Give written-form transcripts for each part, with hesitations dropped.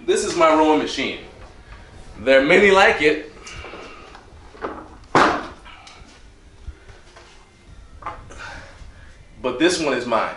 This is my rowing machine. There are many like it. But this one is mine.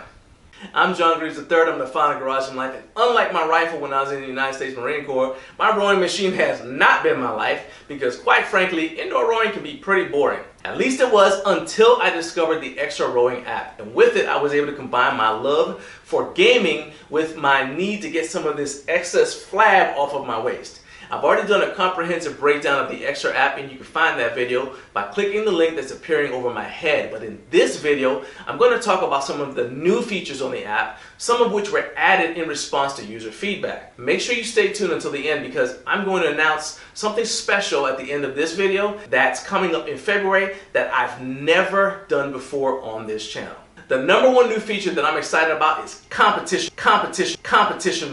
I'm John Greaves III. I'm the founder of Garage Life, and unlike my rifle when I was in the United States Marine Corps, my rowing machine has not been my life because, quite frankly, indoor rowing can be pretty boring. At least it was until I discovered the EXR Rowing app, and with it I was able to combine my love for gaming with my need to get some of this excess flab off of my waist. I've already done a comprehensive breakdown of the EXR app, and you can find that video by clicking the link that's appearing over my head. But in this video, I'm going to talk about some of the new features on the app, some of which were added in response to user feedback. Make sure you stay tuned until the end because I'm going to announce something special at the end of this video that's coming up in February that I've never done before on this channel. The number one new feature that I'm excited about is competition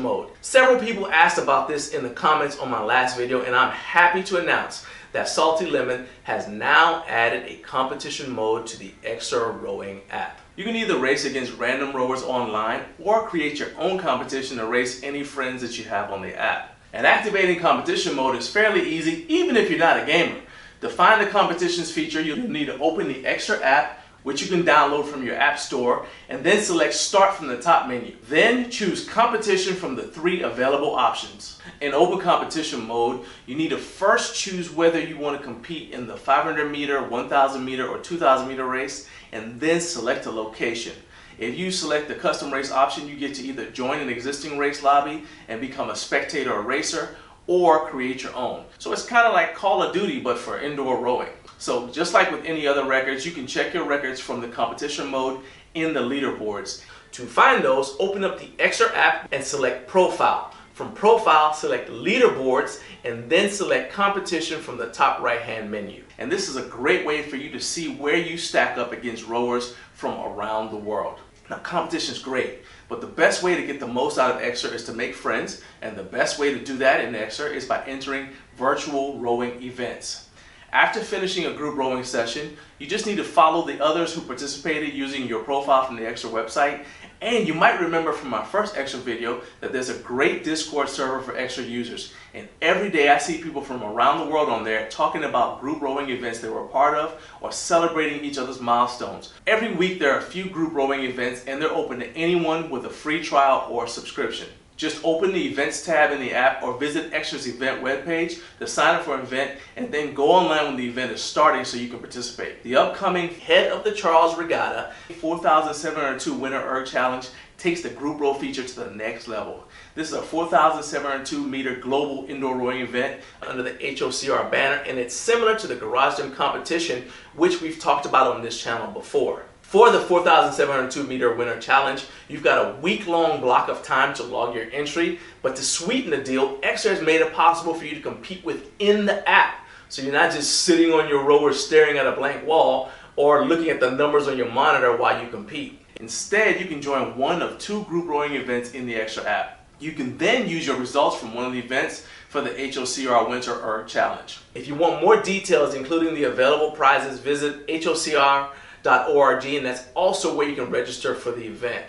mode. Several people asked about this in the comments on my last video, and I'm happy to announce that Salty Lemon has now added a competition mode to the EXR Rowing app. You can either race against random rowers online or create your own competition to race any friends that you have on the app. And activating competition mode is fairly easy even if you're not a gamer. To find the competitions feature, you'll need to open the EXR app, which you can download from your app store, and then select Start from the top menu. Then choose Competition from the 3 available options. In open competition mode, you need to first choose whether you want to compete in the 500 meter, 1000 meter, or 2000 meter race, and then select a location. If you select the custom race option, you get to either join an existing race lobby and become a spectator or racer, or create your own. So it's kind of like Call of Duty, but for indoor rowing. So just like with any other records, you can check your records from the competition mode in the leaderboards. To find those, open up the EXR app and select Profile. From Profile, select Leaderboards and then select Competition from the top right-hand menu. And this is a great way for you to see where you stack up against rowers from around the world. Now, competition is great, but the best way to get the most out of EXR is to make friends, and the best way to do that in EXR is by entering virtual rowing events. After finishing a group rowing session, you just need to follow the others who participated using your profile from the EXR website. And you might remember from my first EXR video that there's a great Discord server for EXR users. And every day I see people from around the world on there talking about group rowing events they were a part of or celebrating each other's milestones. Every week there are a few group rowing events, and they're open to anyone with a free trial or subscription. Just open the Events tab in the app or visit EXR's event webpage to sign up for an event, and then go online when the event is starting so you can participate. The upcoming Head of the Charles Regatta 4,702 Winter Erg Challenge takes the group row feature to the next level. This is a 4,702 meter global indoor rowing event under the HOCR banner, and it's similar to the Garage Gym competition, which we've talked about on this channel before. For the 4,702 meter winter challenge, you've got a week-long block of time to log your entry, but to sweeten the deal, EXR has made it possible for you to compete within the app. So you're not just sitting on your rower staring at a blank wall or looking at the numbers on your monitor while you compete. Instead, you can join one of 2 group rowing events in the EXR app. You can then use your results from one of the events for the HOCR Winter Erg Challenge. If you want more details, including the available prizes, visit HOCR.org, and that's also where you can register for the event.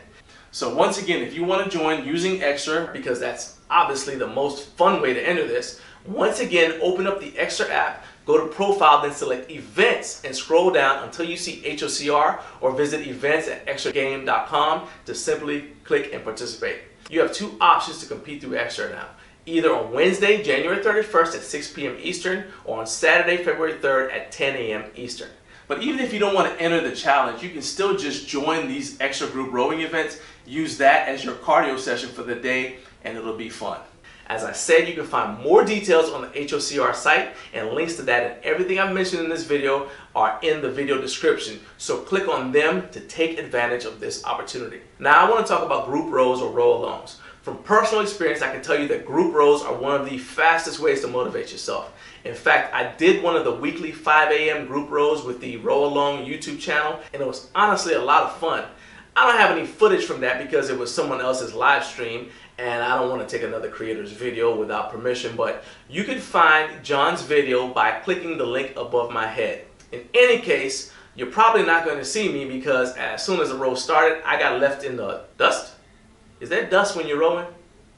So once again, if you want to join using EXR, because that's obviously the most fun way to enter this, once again, open up the EXR app, go to Profile, then select Events, and scroll down until you see HOCR, or visit events at exragame.com to simply click and participate. You have 2 options to compete through EXR now. Either on Wednesday, January 31st at 6 p.m. Eastern, or on Saturday, February 3rd at 10 a.m. Eastern. But even if you don't want to enter the challenge, you can still just join these EXR group rowing events, use that as your cardio session for the day, and it'll be fun. As I said, you can find more details on the HOCR site, and links to that and everything I've mentioned in this video are in the video description. So click on them to take advantage of this opportunity. Now I want to talk about group rows or row-alongs. From personal experience, I can tell you that group rows are one of the fastest ways to motivate yourself. In fact, I did one of the weekly 5 a.m. group rows with the Row Along YouTube channel, and it was honestly a lot of fun. I don't have any footage from that because it was someone else's live stream, and I don't want to take another creator's video without permission, but you can find John's video by clicking the link above my head. In any case, you're probably not going to see me because as soon as the row started, I got left in the dust. Is there dust when you're rowing?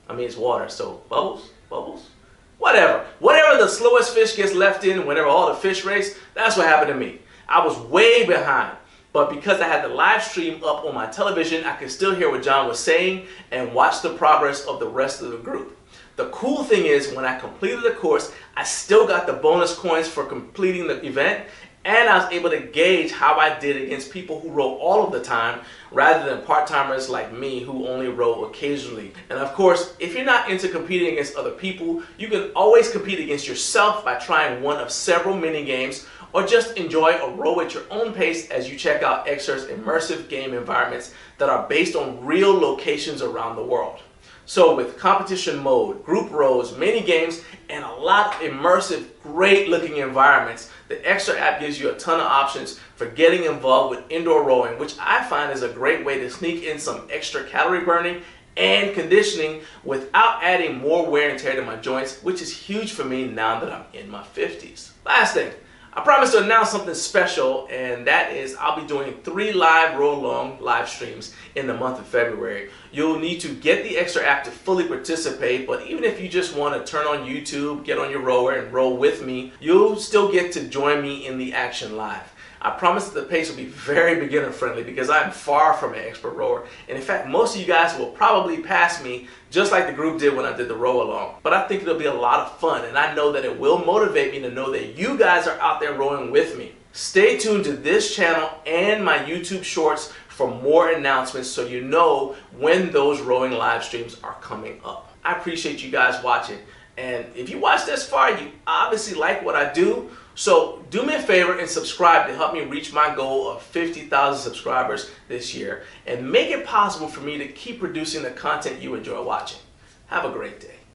I mean, it's water, so bubbles, bubbles, whatever. Whatever the slowest fish gets left in whenever all the fish race, that's what happened to me. I was way behind. But because I had the live stream up on my television, I could still hear what John was saying and watch the progress of the rest of the group. The cool thing is, when I completed the course, I still got the bonus coins for completing the event, and I was able to gauge how I did against people who row all of the time rather than part-timers like me who only row occasionally. And of course, if you're not into competing against other people, you can always compete against yourself by trying one of several mini games, or just enjoy a row at your own pace as you check out EXR's immersive game environments that are based on real locations around the world. So with competition mode, group rows, mini games, and a lot of immersive, great looking environments, the EXR app gives you a ton of options for getting involved with indoor rowing, which I find is a great way to sneak in some extra calorie burning and conditioning without adding more wear and tear to my joints, which is huge for me now that I'm in my 50s. Last thing, I promised to announce something special, and that is I'll be doing 3 live row-along live streams in the month of February. You'll need to get the EXR app to fully participate, but even if you just want to turn on YouTube, get on your rower, and row with me, you'll still get to join me in the action live. I promise that the pace will be very beginner friendly because I'm far from an expert rower, and in fact most of you guys will probably pass me just like the group did when I did the row along. But I think it'll be a lot of fun, and I know that it will motivate me to know that you guys are out there rowing with me. Stay tuned to this channel and my YouTube shorts for more announcements so you know when those rowing live streams are coming up. I appreciate you guys watching, and if you watched this far, you obviously like what I do. So do me a favor and subscribe to help me reach my goal of 50,000 subscribers this year and make it possible for me to keep producing the content you enjoy watching. Have a great day.